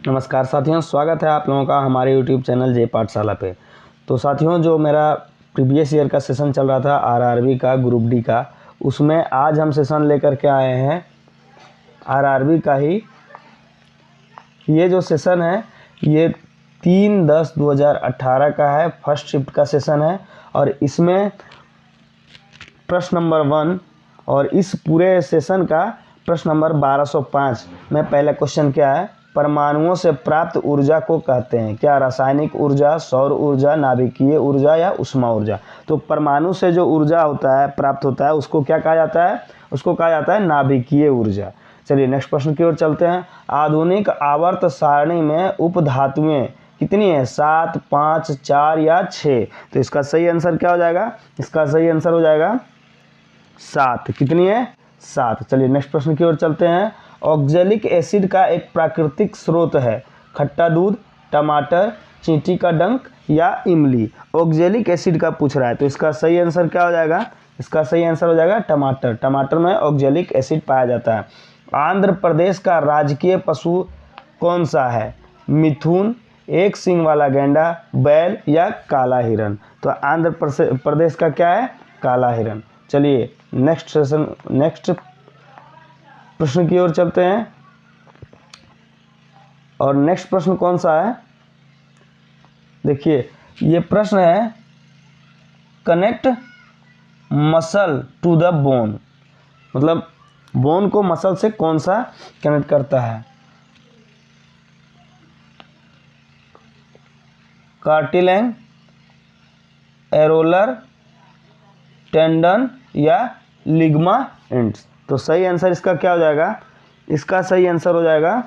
नमस्कार साथियों, स्वागत है आप लोगों का हमारे YouTube चैनल जे पाठशाला पे। तो साथियों, जो मेरा प्रीवियस ईयर का सेशन चल रहा था आरआरबी का, ग्रुप डी का, उसमें आज हम सेशन लेकर के आए हैं आरआरबी का ही। ये जो सेशन है ये 3/10/2018 का है, फर्स्ट शिफ्ट का सेशन है और इसमें प्रश्न नंबर 1 और इस पूरे सेशन का प्रश्न नंबर 1205 में पहला क्वेश्चन क्या है, परमाणुओं से प्राप्त ऊर्जा को कहते हैं क्या? रासायनिक ऊर्जा, सौर ऊर्जा, नाभिकीय ऊर्जा या ऊष्मा ऊर्जा। तो परमाणु से जो ऊर्जा होता है, प्राप्त होता है, उसको क्या कहा जाता है? उसको कहा जाता है नाभिकीय ऊर्जा। चलिए नेक्स्ट प्रश्न की ओर चलते हैं। आधुनिक आवर्त सारणी में उपधातुएं कितनी है? 7, 5, 4 या 6। तो इसका सही आंसर क्या हो जाएगा? इसका सही आंसर हो जाएगा 7। कितनी है? 7। चलिए नेक्स्ट प्रश्न की ओर चलते हैं। ऑक्जेलिक एसिड का एक प्राकृतिक स्रोत है, खट्टा दूध, टमाटर, चींटी का डंक या इमली। ऑक्जेलिक एसिड का पूछ रहा है, तो इसका सही आंसर क्या हो जाएगा? इसका सही आंसर हो जाएगा टमाटर। टमाटर में ऑक्जेलिक एसिड पाया जाता है। आंध्र प्रदेश का राजकीय पशु कौन सा है? मिथुन, एक सींग वाला गैंडा, बैल या काला हिरन। तो आंध्र प्रदेश का क्या है? काला हिरन। चलिए नेक्स्ट प्रश्न की ओर चलते हैं। और नेक्स्ट प्रश्न कौन सा है? देखिए ये प्रश्न है, connect muscle to the bone, मतलब बोन को मसल से कौन सा कनेक्ट करता है? कार्टिलेज, एरोलर, टेंडन या लिगामेंट्स। तो सही आंसर इसका क्या हो जाएगा? इसका सही आंसर हो जाएगा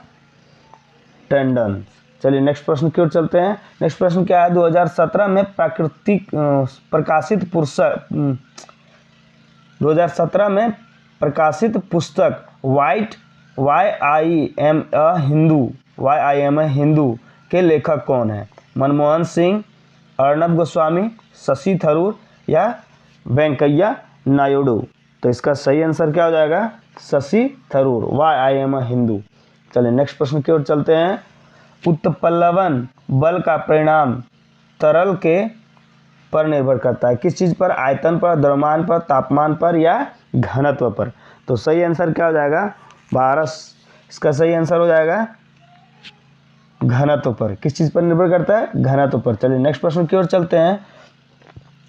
टेंडन। चलिए नेक्स्ट प्रश्न की ओर चलते हैं। नेक्स्ट प्रश्न क्या है? 2017 में प्रकाशित पुस्तक why I am a Hindu के लेखक कौन है? मनमोहन सिंह, अर्नब गोस्वामी, शशि थरूर या वेंकैया नायडू। तो इसका सही आंसर क्या हो जाएगा? Shashi Tharoor, why I am a Hindu. चलिए नेक्स्ट प्रश्न की ओर चलते हैं। उत्प्लवन बल का परिणाम तरल के पर निर्भर करता है, किस चीज़ पर? आयतन पर, द्रव्यमान पर, तापमान पर या घनत्व पर। तो सही आंसर क्या हो जाएगा? 12। इसका सही आंसर हो जाएगा घनत्व पर। किस चीज़ पर निर्भर करता है? घनत्व पर। चलिए नेक्स्ट प्रश्न की ओर चलते हैं।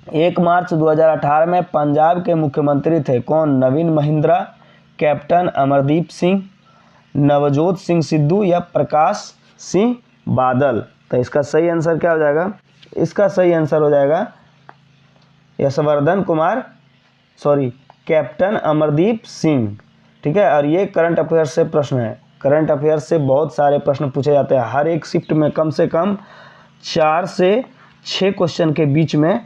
1 मार्च 2018 में पंजाब के मुख्यमंत्री थे कौन? नवीन महिंद्रा, कैप्टन अमरदीप सिंह, नवजोत सिंह सिद्धू या प्रकाश सिंह बादल। तो इसका सही आंसर क्या हो जाएगा? इसका सही आंसर हो जाएगा कैप्टन अमरदीप सिंह। ठीक है, और ये करंट अफेयर्स से प्रश्न है। करंट अफेयर्स से बहुत सारे प्रश्न पूछे जाते हैं। हर एक शिफ्ट में कम से कम 4 से 6 क्वेश्चन के बीच में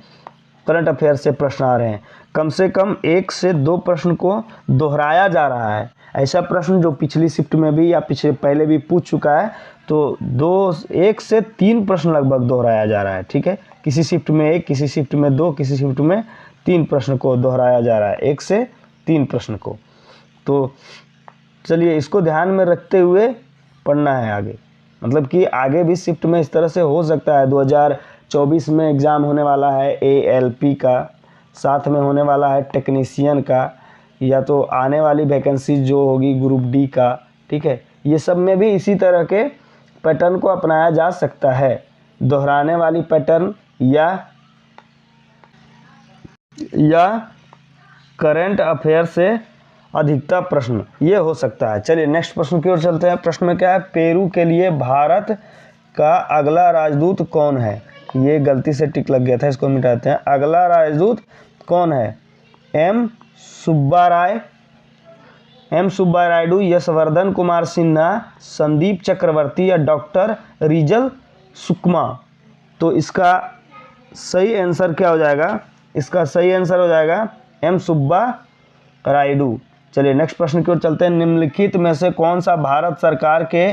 करंट अफेयर्स से प्रश्न आ रहे हैं। कम से कम 1 से 2 प्रश्न को दोहराया जा रहा है। ऐसा प्रश्न जो पिछली शिफ्ट में भी या पहले भी पूछ चुका है, तो 1 से 3 प्रश्न लगभग दोहराया जा रहा है। ठीक है, किसी शिफ्ट में 1, किसी शिफ्ट में 2, किसी शिफ्ट में 3 प्रश्न को दोहराया जा रहा है, 1 से 3 प्रश्न को। तो चलिए इसको ध्यान में रखते हुए पढ़ना है आगे, मतलब कि आगे भी शिफ्ट में इस तरह से हो सकता है। 2024 में एग्ज़ाम होने वाला है ALP का, साथ में होने वाला है टेक्नीशियन का, या तो आने वाली वैकेंसी जो होगी ग्रुप डी का। ठीक है, ये सब में भी इसी तरह के पैटर्न को अपनाया जा सकता है, दोहराने वाली पैटर्न या करंट अफेयर से अधिकतर प्रश्न, ये हो सकता है। चलिए नेक्स्ट प्रश्न की ओर चलते हैं। प्रश्न में क्या है? पेरू के लिए भारत का अगला राजदूत कौन है? ये गलती से टिक लग गया था, इसको मिटाते हैं। अगला राजदूत कौन है? एम सुब्बा रायडू, यशवर्धन कुमार सिन्हा, संदीप चक्रवर्ती या डॉक्टर रिजल सुकमा। तो इसका सही आंसर क्या हो जाएगा? इसका सही आंसर हो जाएगा एम सुब्बा रायडू। चलिए नेक्स्ट प्रश्न की ओर चलते हैं। निम्नलिखित में से कौन सा भारत सरकार के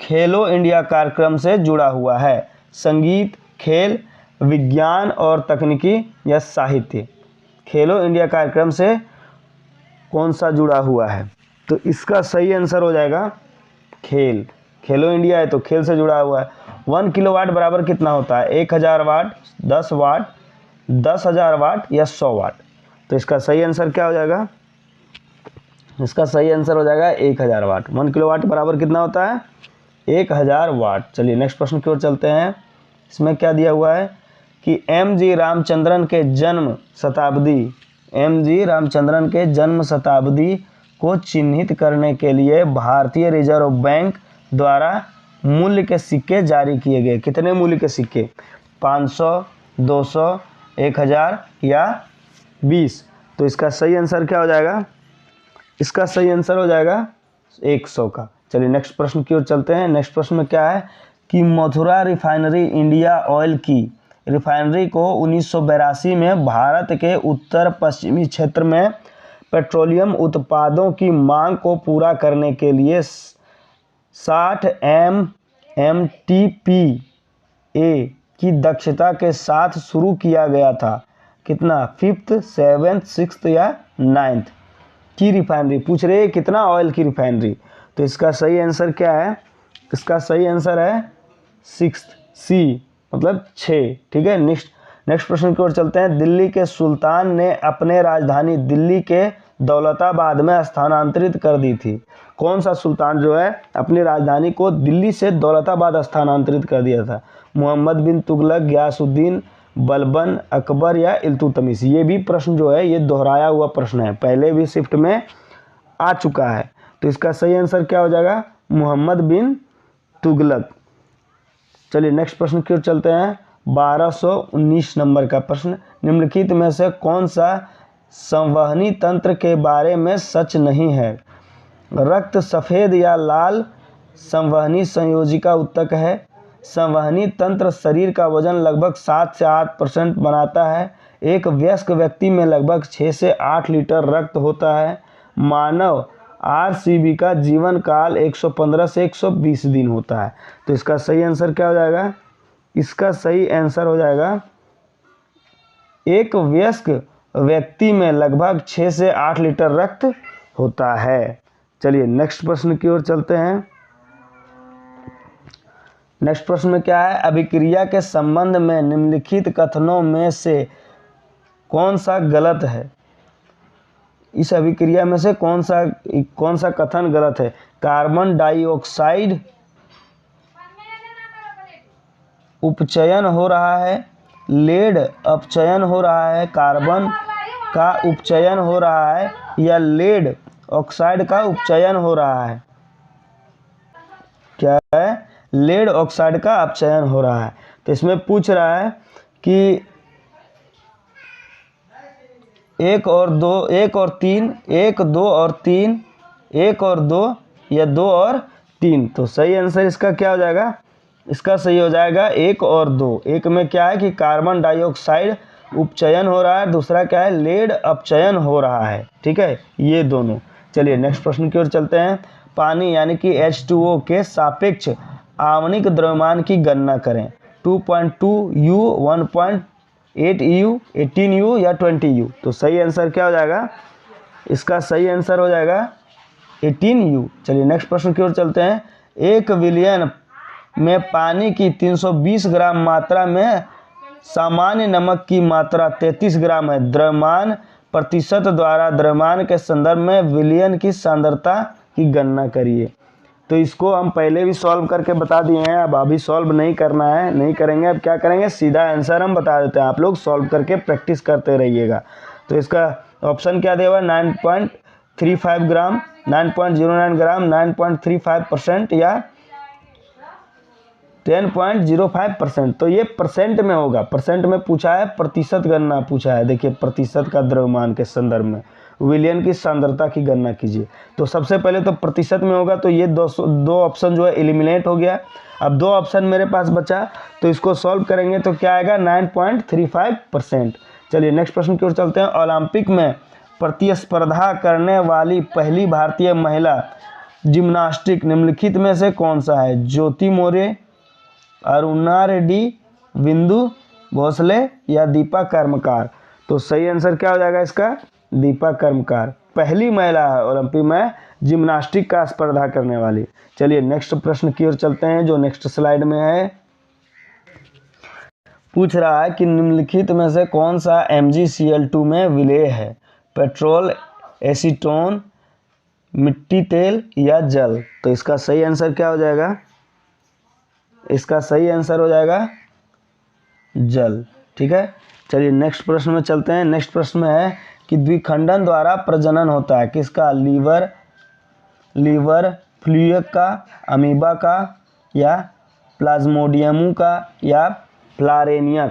खेलो इंडिया कार्यक्रम से जुड़ा हुआ है? संगीत, खेल, विज्ञान और तकनीकी या साहित्य। खेलो इंडिया कार्यक्रम से कौन सा जुड़ा हुआ है? तो इसका सही आंसर हो जाएगा खेल। खेलो इंडिया है तो खेल से जुड़ा हुआ है। 1 किलोवाट बराबर कितना होता है? 1000 वाट, 10 वाट, 10,000 वाट या 100 वाट। तो इसका सही आंसर क्या हो जाएगा? इसका सही आंसर हो जाएगा 1000 वाट। 1 किलोवाट बराबर कितना होता है? 1000 वाट। चलिए नेक्स्ट प्रश्न की ओर चलते हैं। इसमें क्या दिया हुआ है कि एम.जी. रामचंद्रन के जन्म शताब्दी को चिन्हित करने के लिए भारतीय रिजर्व बैंक द्वारा मूल्य के सिक्के जारी किए गए। कितने मूल्य के सिक्के? 500, 200, 1000 या 20। तो इसका सही आंसर क्या हो जाएगा? इसका सही आंसर हो जाएगा 100 का। चलिए नेक्स्ट प्रश्न की ओर चलते हैं। नेक्स्ट प्रश्न में क्या है कि मथुरा रिफाइनरी इंडिया ऑयल की रिफाइनरी को 1982 में भारत के उत्तर पश्चिमी क्षेत्र में पेट्रोलियम उत्पादों की मांग को पूरा करने के लिए 60 MMTPA की दक्षता के साथ शुरू किया गया था। कितना? 5th, 7th, 6th या 9th की रिफाइनरी पूछ रहे हैं, कितना ऑयल की रिफाइनरी। तो इसका सही आंसर क्या है? इसका सही आंसर है 6th, सी मतलब 6। ठीक है, नेक्स्ट प्रश्न की ओर चलते हैं। दिल्ली के सुल्तान ने अपने राजधानी दिल्ली के दौलताबाद में स्थानांतरित कर दी थी। कौन सा सुल्तान जो है अपनी राजधानी को दिल्ली से दौलताबाद स्थानांतरित कर दिया था? मोहम्मद बिन तुगलक, गयासुद्दीन, बलबन, अकबर या इल्तुतमिश। ये भी प्रश्न जो है ये दोहराया हुआ प्रश्न है, पहले भी शिफ्ट में आ चुका है। तो इसका सही आंसर क्या हो जाएगा? मोहम्मद बिन तुगलक। चलिए नेक्स्ट प्रश्न की ओर चलते हैं। 1219 नंबर का प्रश्न, निम्नलिखित में से कौन सा संवहनी तंत्र के बारे में सच नहीं है? रक्त सफ़ेद या लाल संवहनी संयोजिका उत्तक है। संवहनी तंत्र शरीर का वजन लगभग 7 से 8% बनाता है। एक वयस्क व्यक्ति में लगभग 6 से 8 लीटर रक्त होता है। मानव आरसीबी का जीवन काल 115 से 120 दिन होता है। तो इसका सही आंसर क्या हो जाएगा? इसका सही आंसर हो जाएगा एक वयस्क व्यक्ति में लगभग 6 से 8 लीटर रक्त होता है। चलिए नेक्स्ट प्रश्न की ओर चलते हैं। नेक्स्ट प्रश्न में क्या है? अभिक्रिया के संबंध में निम्नलिखित कथनों में से कौन सा गलत है? इस अभिक्रिया में से कौन सा कथन गलत है? कार्बन डाइऑक्साइड उपचयन हो रहा है, लेड अपचयन हो रहा है, कार्बन का उपचयन हो रहा है या लेड ऑक्साइड का उपचयन हो रहा है? क्या है? लेड ऑक्साइड का अपचयन हो रहा है। तो इसमें पूछ रहा है कि 1 और 2, 1 और 3, 1, 2 और 3, 1 और 2 या 2 और 3। तो सही आंसर इसका क्या हो जाएगा? इसका सही हो जाएगा 1 और 2। एक में क्या है कि कार्बन डाइऑक्साइड उपचयन हो रहा है, दूसरा क्या है? लेड अपचयन हो रहा है। ठीक है, ये दोनों। चलिए नेक्स्ट प्रश्न की ओर चलते हैं। पानी यानी कि H2O के सापेक्ष आणविक द्रव्यमान की गणना करें। 2.2 U, 1.8 U, 18 U या 20 U। तो सही आंसर क्या हो जाएगा? इसका सही आंसर हो जाएगा 18 U। चलिए नेक्स्ट प्रश्न की ओर चलते हैं। 1 विलियन में पानी की 320 ग्राम मात्रा में सामान्य नमक की मात्रा 33 ग्राम है। द्रव्यमान प्रतिशत द्वारा द्रव्यमान के संदर्भ में विलियन की सांद्रता की गणना करिए। तो इसको हम पहले भी सॉल्व करके बता दिए हैं, अब अभी सॉल्व नहीं करना है, नहीं करेंगे। अब क्या करेंगे? सीधा आंसर हम बता देते हैं, आप लोग सॉल्व करके प्रैक्टिस करते रहिएगा। तो इसका ऑप्शन क्या देगा? 9.35 ग्राम, 9.09 ग्राम, 9.35% या 10.05%। तो ये परसेंट में होगा, परसेंट में पूछा है, प्रतिशत गणना पूछा है। देखिए प्रतिशत का द्रव्यमान के संदर्भ में विलियन की सांद्रता की गणना कीजिए। तो सबसे पहले तो प्रतिशत में होगा, तो ये दो ऑप्शन जो है एलिमिनेट हो गया। अब 2 ऑप्शन मेरे पास बचा, तो इसको सॉल्व करेंगे तो क्या आएगा? 9.35%। चलिए नेक्स्ट प्रश्न की ओर चलते हैं। ओलंपिक में प्रतिस्पर्धा करने वाली पहली भारतीय महिला जिम्नास्टिक निम्नलिखित में से कौन सा है? ज्योति मौर्य, अरुणा रेड्डी, बिंदु भोसले या दीपा कर्मकार। तो सही आंसर क्या हो जाएगा इसका? दीपा कर्मकार पहली महिला है ओलंपिक में जिम्नास्टिक का स्पर्धा करने वाली। चलिए नेक्स्ट प्रश्न की ओर चलते हैं जो नेक्स्ट स्लाइड में है। पूछ रहा है कि निम्नलिखित में से कौन सा MgCl2 में विलेय है, पेट्रोल, एसीटोन, मिट्टी तेल या जल। तो इसका सही आंसर क्या हो जाएगा, इसका सही आंसर हो जाएगा जल। ठीक है, चलिए नेक्स्ट प्रश्न में चलते हैं। नेक्स्ट प्रश्न में है कि द्विखंडन द्वारा प्रजनन होता है किसका, लीवर फ्लूइड का, अमीबा का, या प्लाज्मोडियम का, या फ्लानेरिया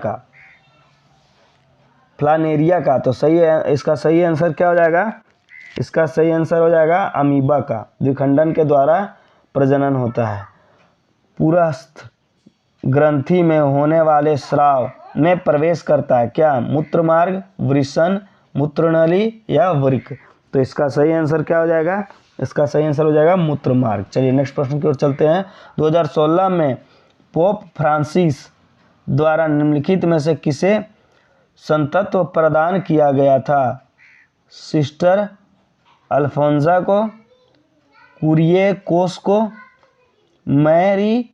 का। तो सही है, इसका सही आंसर क्या हो जाएगा, इसका सही आंसर हो जाएगा अमीबा का। द्विखंडन के द्वारा प्रजनन होता है। पुरस्थ ग्रंथि में होने वाले स्राव में प्रवेश करता है क्या, मूत्रमार्ग, वृषण, मूत्रनली या वृक्क। तो इसका सही आंसर क्या हो जाएगा, इसका सही आंसर हो जाएगा मूत्रमार्ग। चलिए नेक्स्ट प्रश्न की ओर चलते हैं। 2016 में पोप फ्रांसिस द्वारा निम्नलिखित में से किसे संतत्व प्रदान किया गया था, सिस्टर अल्फोंसा को, कुरिएकोस को, मैरी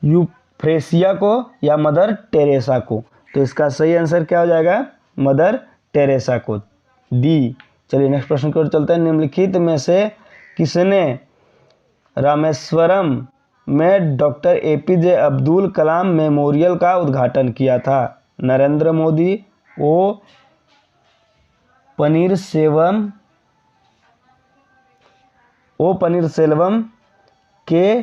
यूफ्रेसिया को, या मदर टेरेसा को। तो इसका सही आंसर क्या हो जाएगा, मदर टेरेसा को, डी। चलिए नेक्स्ट प्रश्न की ओर चलते हैं। निम्नलिखित में से किसने रामेश्वरम में डॉक्टर APJ अब्दुल कलाम मेमोरियल का उद्घाटन किया था, नरेंद्र मोदी, ओ पनीरसेल्वम, के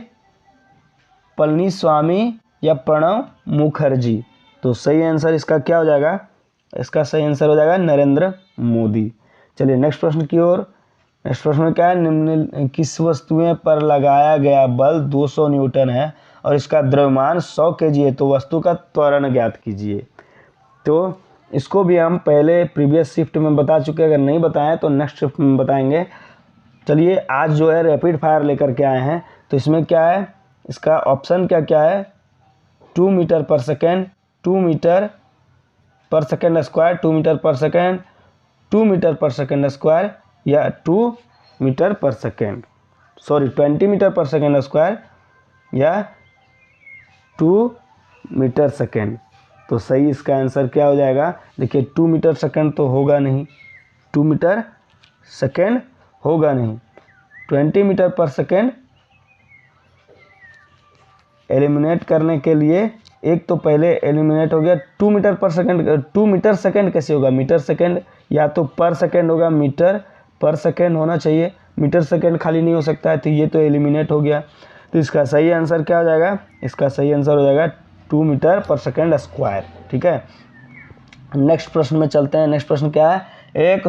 पलनीस्वामी, या प्रणब मुखर्जी। तो सही आंसर इसका क्या हो जाएगा, इसका सही आंसर हो जाएगा नरेंद्र मोदी। चलिए नेक्स्ट प्रश्न की ओर। नेक्स्ट प्रश्न में क्या है, निम्न किस वस्तुएं पर लगाया गया बल 200 न्यूटन है और इसका द्रव्यमान 100 kg है, तो वस्तु का त्वरण ज्ञात कीजिए। तो इसको भी हम पहले प्रीवियस शिफ्ट में बता चुके हैं, अगर नहीं बताएं तो नेक्स्ट शिफ्ट में बताएंगे। चलिए आज जो है रैपिड फायर लेकर के आए हैं। तो इसमें क्या है, इसका ऑप्शन क्या क्या है, 2 मीटर पर सेकेंड, 2 मीटर पर सेकेंड स्क्वायर, 2 मीटर पर सेकेंड, 2 मीटर पर सेकेंड स्क्वायर, या 2 मीटर पर सेकेंड, सॉरी 20 मीटर पर सेकेंड स्क्वायर, या 2 मीटर सेकेंड। तो सही इसका आंसर क्या हो जाएगा, देखिए 2 मीटर सेकेंड तो होगा नहीं, 2 मीटर सेकेंड होगा नहीं, 20 मीटर पर सेकेंड एलिमिनेट करने के लिए एक तो पहले एलिमिनेट हो गया, 2 मीटर पर सेकेंड, 2 मीटर सेकेंड कैसे होगा, मीटर सेकेंड या तो पर सेकेंड होगा, मीटर पर सेकेंड होना चाहिए, मीटर सेकेंड खाली नहीं हो सकता है, तो ये तो एलिमिनेट हो गया। तो इसका सही आंसर क्या हो जाएगा, इसका सही आंसर हो जाएगा 2 मीटर पर सेकेंड स्क्वायर। ठीक है, नेक्स्ट प्रश्न में चलते हैं। नेक्स्ट प्रश्न क्या है, एक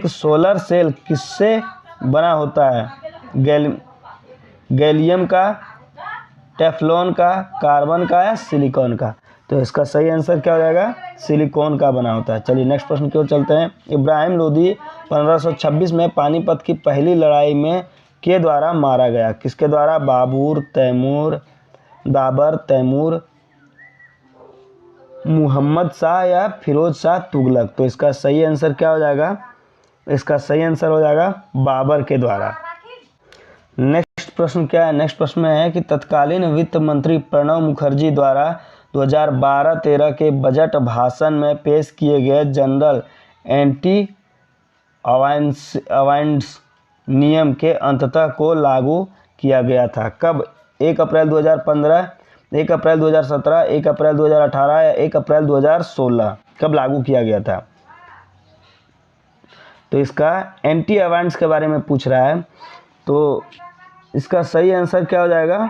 सोलर सेल किससे बना होता है, गैलियम का, टेफ्लॉन का, कार्बन का, या सिलिकॉन का। तो इसका सही आंसर क्या हो जाएगा, सिलिकॉन का बना होता है। चलिए नेक्स्ट प्रश्न की ओर चलते हैं। इब्राहिम लोदी 1526 में पानीपत की पहली लड़ाई में के द्वारा मारा गया, किसके द्वारा, बाबर तैमूर, मुहम्मद शाह, या फिरोज शाह तुगलक। तो इसका सही आंसर क्या हो जाएगा, इसका सही आंसर हो जाएगा बाबर के द्वारा। नेक्स्ट प्रश्न क्या है, नेक्स्ट प्रश्न में है कि तत्कालीन वित्त मंत्री प्रणब मुखर्जी द्वारा 2012-13 के बजट भाषण में पेश किए गए जनरल एंटी अवाइंस नियम के अंततः को लागू किया गया था, कब, 1 अप्रैल 2015, 1 अप्रैल 2017, 1 अप्रैल 2018, या 1 अप्रैल 2016, कब लागू किया गया था। तो इसका एंटी अवाइंस के बारे में पूछ रहा है, तो इसका सही आंसर क्या हो जाएगा,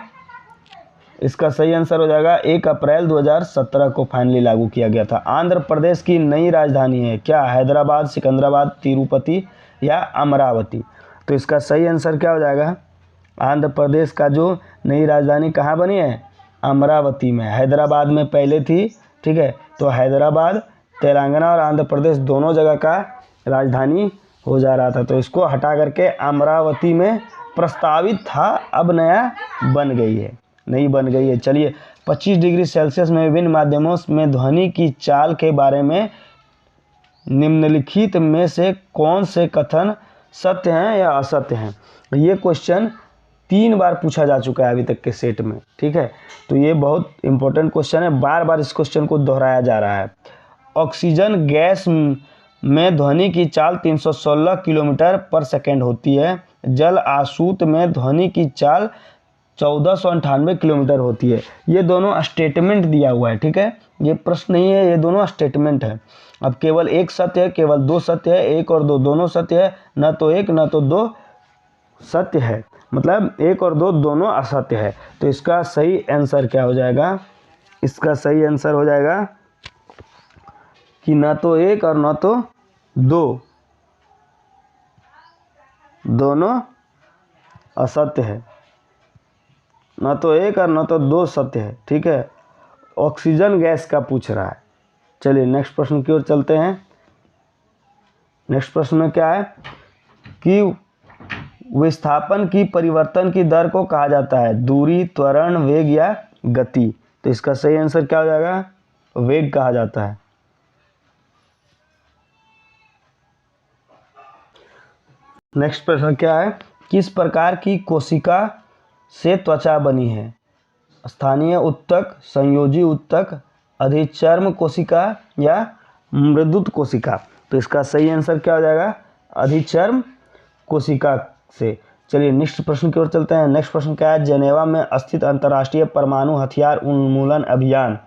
इसका सही आंसर हो जाएगा 1 अप्रैल 2017 को फाइनली लागू किया गया था। आंध्र प्रदेश की नई राजधानी है क्या, हैदराबाद, सिकंदराबाद, तिरुपति, या अमरावती। तो इसका सही आंसर क्या हो जाएगा, आंध्र प्रदेश का जो नई राजधानी कहाँ बनी है, अमरावती में। हैदराबाद में पहले थी, ठीक है, तो हैदराबाद तेलंगाना और आंध्र प्रदेश दोनों जगह का राजधानी हो जा रहा था, तो इसको हटा करके अमरावती में प्रस्तावित था, अब नया बन गई है, नई बन गई है। चलिए 25 डिग्री सेल्सियस में विभिन्न माध्यमों में ध्वनि की चाल के बारे में निम्नलिखित में से कौन से कथन सत्य हैं या असत्य हैं। ये क्वेश्चन 3 बार पूछा जा चुका है अभी तक के सेट में, ठीक है। तो ये बहुत इंपॉर्टेंट क्वेश्चन है, बार बार इस क्वेश्चन को दोहराया जा रहा है। ऑक्सीजन गैस में ध्वनि की चाल 316 किलोमीटर पर सेकेंड होती है। जल आसूत में ध्वनि की चाल 1498 किलोमीटर होती है। ये दोनों स्टेटमेंट दिया हुआ है, ठीक है। ये प्रश्न नहीं है, ये दोनों स्टेटमेंट है। अब केवल एक सत्य है, केवल 2 सत्य है, 1 और 2 दोनों सत्य है, न तो 1 न तो 2 सत्य है, मतलब 1 और 2 दोनों असत्य है। तो इसका सही आंसर क्या हो जाएगा? इसका सही आंसर हो जाएगा कि न तो 1 और न तो 2 दोनों असत्य है, न तो 1 और न तो 2 सत्य है, ठीक है। ऑक्सीजन गैस का पूछ रहा है। चलिए नेक्स्ट प्रश्न की ओर चलते हैं। नेक्स्ट प्रश्न में क्या है कि विस्थापन की परिवर्तन की दर को कहा जाता है दूरी, त्वरण, वेग या गति। तो इसका सही आंसर क्या हो जाएगा? वेग कहा जाता है। नेक्स्ट प्रश्न क्या है? किस प्रकार की कोशिका से त्वचा बनी है? स्थानीय उत्तक, संयोजी उत्तक, अधिचर्म कोशिका या मृदुत कोशिका। तो इसका सही आंसर क्या हो जाएगा? अधिचर्म कोशिका से। चलिए नेक्स्ट प्रश्न की ओर चलते हैं। नेक्स्ट प्रश्न क्या है? जेनेवा में स्थित अंतर्राष्ट्रीय परमाणु हथियार उन्मूलन अभियान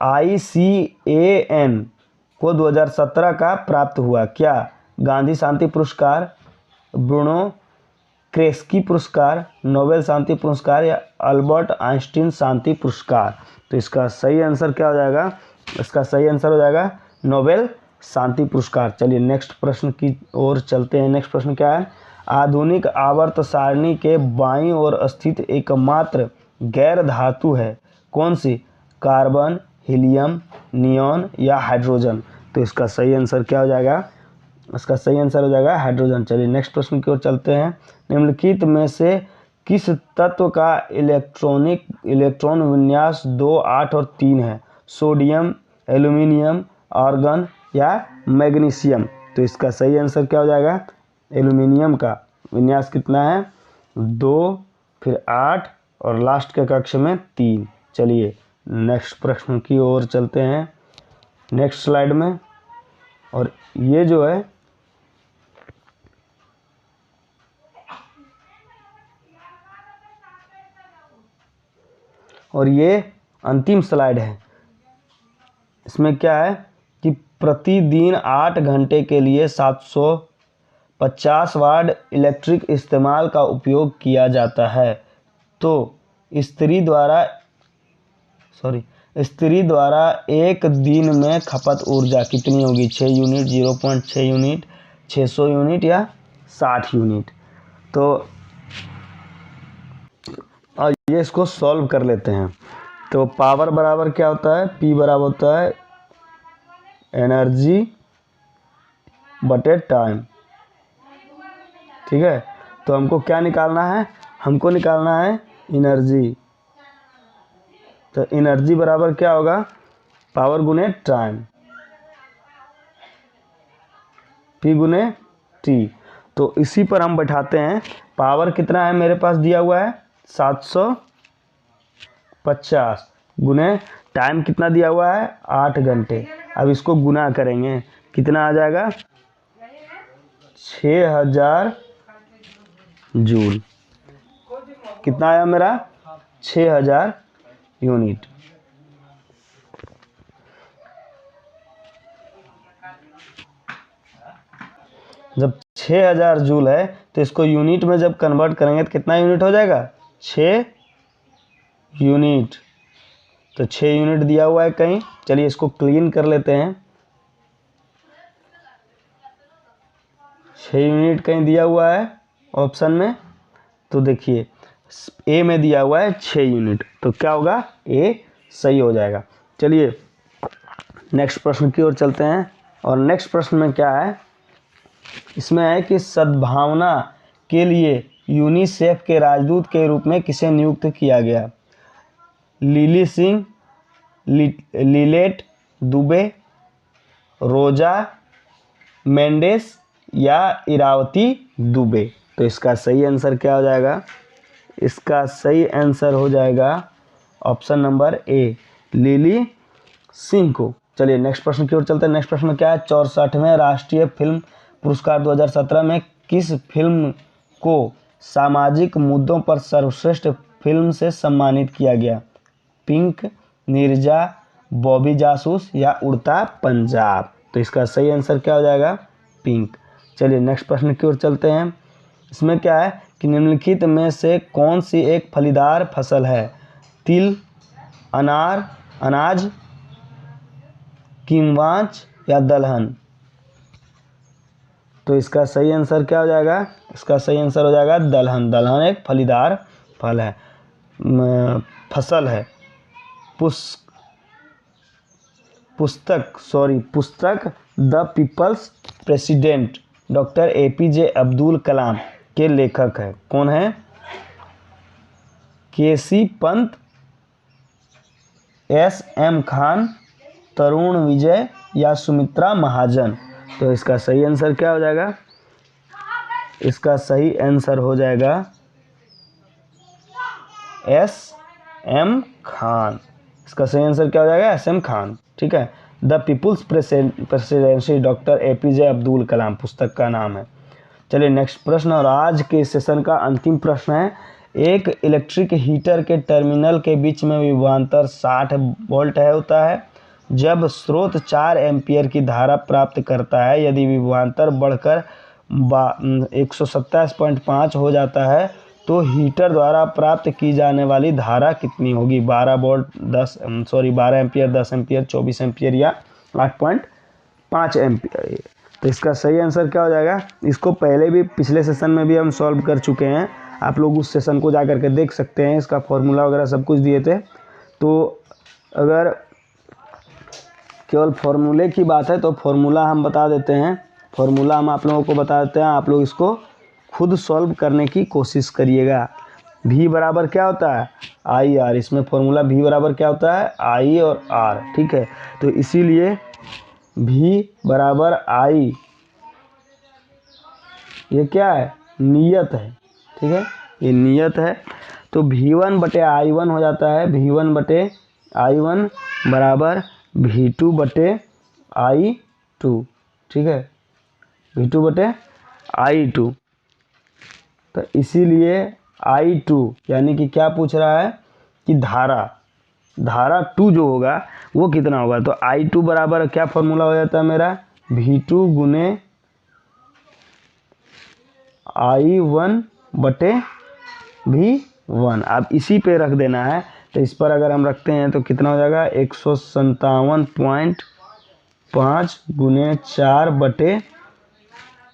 ICAN को 2017 का प्राप्त हुआ क्या? गांधी शांति पुरस्कार, ब्रूनो क्रेस्की पुरस्कार, नोबेल शांति पुरस्कार या अल्बर्ट आइंस्टीन शांति पुरस्कार। तो इसका सही आंसर क्या हो जाएगा? इसका सही आंसर हो जाएगा नोबेल शांति पुरस्कार। चलिए नेक्स्ट प्रश्न की ओर चलते हैं। नेक्स्ट प्रश्न क्या है? आधुनिक आवर्त सारणी के बाईं ओर स्थित एकमात्र गैर धातु है कौन सी? कार्बन, हीलियम, नियॉन या हाइड्रोजन। तो इसका सही आंसर क्या हो जाएगा? इसका सही आंसर हो जाएगा हाइड्रोजन। चलिए नेक्स्ट प्रश्न की ओर चलते हैं। निम्नलिखित में से किस तत्व का इलेक्ट्रॉन विन्यास 2, 8 और 3 है? सोडियम, एल्यूमिनियम, आर्गन या मैग्नीशियम। तो इसका सही आंसर क्या हो जाएगा? एल्यूमिनियम का विन्यास कितना है? 2, फिर 8 और लास्ट के कक्ष में 3। चलिए नेक्स्ट प्रश्न की ओर चलते हैं नेक्स्ट स्लाइड में। और ये जो है और ये अंतिम स्लाइड है। इसमें क्या है कि प्रतिदिन 8 घंटे के लिए 750 वाट इलेक्ट्रिक इस्तेमाल का उपयोग किया जाता है। तो स्त्री द्वारा एक दिन में खपत ऊर्जा कितनी होगी? 6 यूनिट, 0.6 यूनिट, 600 यूनिट या 60 यूनिट। तो और ये इसको सॉल्व कर लेते हैं। तो पावर बराबर क्या होता है? P बराबर होता है एनर्जी बटे टाइम, ठीक है। तो हमको क्या निकालना है? हमको निकालना है एनर्जी। तो एनर्जी बराबर क्या होगा? पावर गुने टाइम, P गुने T। तो इसी पर हम बैठाते हैं। पावर कितना है मेरे पास दिया हुआ है? 750 गुने टाइम कितना दिया हुआ है? 8 घंटे। अब इसको गुना करेंगे, कितना आ जाएगा? 6000 जूल। कितना आया मेरा? 6000 यूनिट। जब 6000 जूल है तो इसको यूनिट में जब कन्वर्ट करेंगे तो कितना यूनिट हो जाएगा? 6 यूनिट। तो 6 यूनिट दिया हुआ है कहीं। चलिए इसको क्लीन कर लेते हैं। 6 यूनिट कहीं दिया हुआ है ऑप्शन में। तो देखिए ए में दिया हुआ है 6 यूनिट। तो क्या होगा? ए सही हो जाएगा। चलिए नेक्स्ट प्रश्न की ओर चलते हैं। और नेक्स्ट प्रश्न में क्या है? इसमें है कि सद्भावना के लिए यूनिसेफ के राजदूत के रूप में किसे नियुक्त किया गया? लिली सिंह, लिलेट दुबे, रोजा मेंडेस या इरावती दुबे। तो इसका सही आंसर क्या हो जाएगा? इसका सही आंसर हो जाएगा option number A, lily Singh को। चलिए नेक्स्ट प्रश्न की ओर चलते हैं। नेक्स्ट प्रश्न में क्या है? 64वें राष्ट्रीय फिल्म पुरस्कार 2017 में किस फिल्म को सामाजिक मुद्दों पर सर्वश्रेष्ठ फिल्म से सम्मानित किया गया? पिंक, नीरजा, बॉबी जासूस या उड़ता पंजाब। तो इसका सही आंसर क्या हो जाएगा? पिंक। चलिए नेक्स्ट प्रश्न की ओर चलते हैं। इसमें क्या है कि निम्नलिखित में से कौन सी एक फलीदार फसल है? तिल, अनार, अनाज, किम्वाच या दलहन। तो इसका सही आंसर क्या हो जाएगा? इसका सही आंसर हो जाएगा दलहन। दलहन एक फलीदार फल है, फसल है। पुस्तक the people's president doctor APJ Abdul Kalam के लेखक है। कौन है? KC पंत, SM खान, तरुण विजय या सुमित्रा महाजन। तो इसका सही आंसर क्या हो जाएगा? इसका सही आंसर हो जाएगा SM खान। इसका सही आंसर क्या हो जाएगा? SM खान। ठीक है। The people's presidency doctor APJ Abdul Kalam पुस्तक का नाम है। चलिए नेक्स्ट प्रश्न, और आज के सेशन का अंतिम प्रश्न है। एक इलेक्ट्रिक हीटर के टर्मिनल के बीच में विभवांतर 60 वोल्ट होता है जब स्रोत 4 एम्पियर की धारा प्राप्त करता है। यदि विभवांतर बढ़कर 127.5 हो जाता है तो हीटर द्वारा प्राप्त की जाने वाली धारा कितनी होगी? 12 एम्पियर, 10 एम्पियर, 24 एम्पियर या 8.5 एम्पियर। तो इसका सही आंसर क्या हो जाएगा? इसको पहले भी पिछले सेशन में भी हम सॉल्व कर चुके हैं, आप लोग उस सेशन को जा करके देख सकते हैं। इसका फॉर्मूला वगैरह सब कुछ दिए थे। तो अगर केवल फॉर्मूले की बात है तो फॉर्मूला हम बता देते हैं। फॉर्मूला हम आप लोगों को बता देते हैं, आप लोग इसको खुद सॉल्व करने की कोशिश करिएगा। V बराबर क्या होता है? IR। इसमें फॉर्मूला V बराबर क्या होता है? I और R। ठीक है। तो इसीलिए V बराबर I, ये क्या है? नियत है। ठीक है, ये नियत है। तो V1 बटे I1 हो जाता है। V1 बटे I1 बराबर V2 बटे I2। ठीक है, V2 बटे I2। तो इसीलिए I2 यानी कि क्या पूछ रहा है कि धारा 2 जो होगा वो कितना होगा? तो I2 बराबर क्या फॉर्मूला हो जाता है मेरा? V2 गुने I1 बटे V1। आप इसी पे रख देना है। तो इस पर अगर हम रखते हैं तो कितना हो जाएगा? 157.5 गुने 4 बटे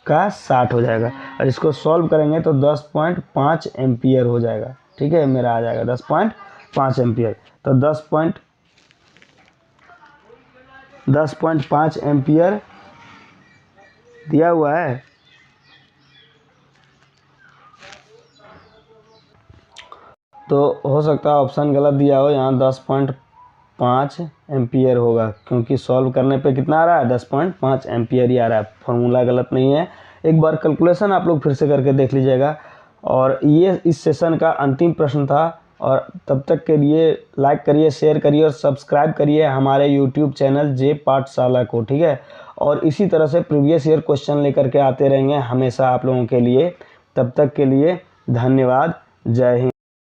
का 60 हो जाएगा। और इसको सॉल्व करेंगे तो 10.5 एम्पियर हो जाएगा। ठीक है, मेरा आ जाएगा 10.5 एम्पियर। तो 10.5 एम्पियर दिया हुआ है। तो हो सकता है ऑप्शन गलत दिया हो, यहाँ 10.5 एम्पियर होगा, क्योंकि सॉल्व करने पे कितना आ रहा है? 10.5 एम्पियर ही आ रहा है। फॉर्मूला गलत नहीं है। एक बार कैलकुलेशन आप लोग फिर से करके देख लीजिएगा। और ये इस सेशन का अंतिम प्रश्न था। और तब तक के लिए लाइक करिए, शेयर करिए और सब्सक्राइब करिए हमारे यूट्यूब चैनल जे पाठशाला को। ठीक है, और इसी तरह से प्रीवियस ईयर क्वेश्चन लेकर के आते रहेंगे हमेशा आप लोगों के लिए। तब तक के लिए धन्यवाद। जय हिंद।